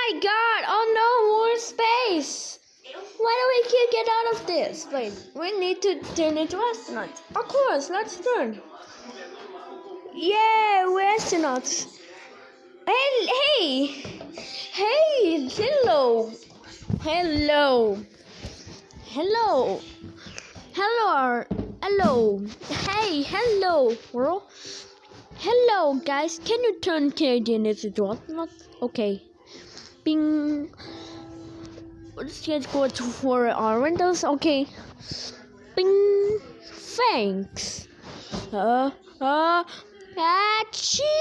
my god! Oh no, more space! Why do we can't get out of this? Wait, we need to turn it to astronaut. Of course, let's turn. Yeah, we're astronauts. Hey! Hello! Hello! Hello! Hello! Hello! Hey! Hello, world! Hello, guys! Can you turn Canadian as well? Not okay. Bing. Let's get go for our windows. Okay. Bing. Thanks. Achoo!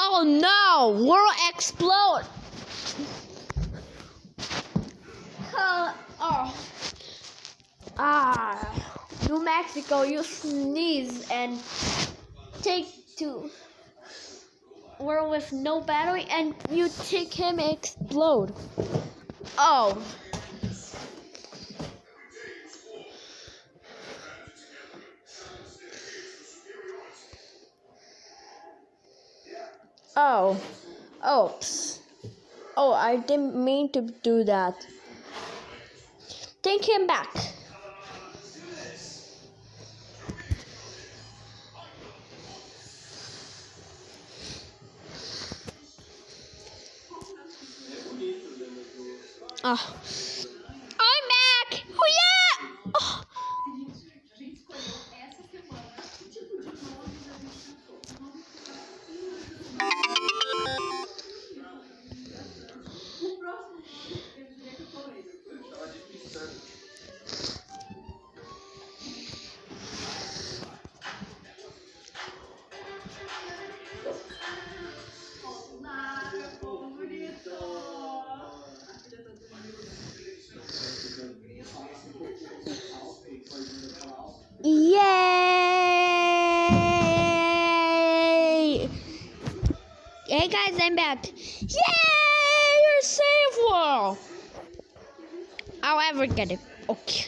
Oh no! World explode! New Mexico, you sneeze and take to world with no battery and you take him explode. Oh. Oh. Oops. Oh, I didn't mean to do that. Take him back. Oh. I'm back! Oh yeah! Oh. Yay! Hey guys, I'm back. Yay! You're safe, world. I'll ever get it. Okay.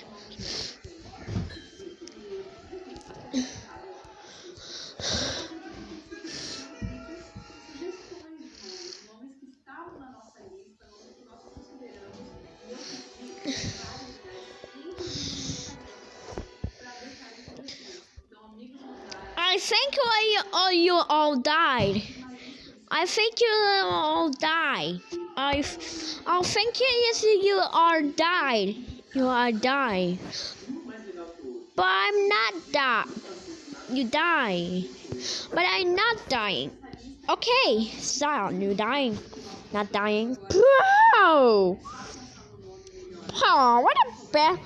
I think you all died. I think you all died. I think you are died. You are dying. But I'm not dying. You die. But I'm not dying. Okay, stop. You dying. Not dying. Bro! Oh, what a back.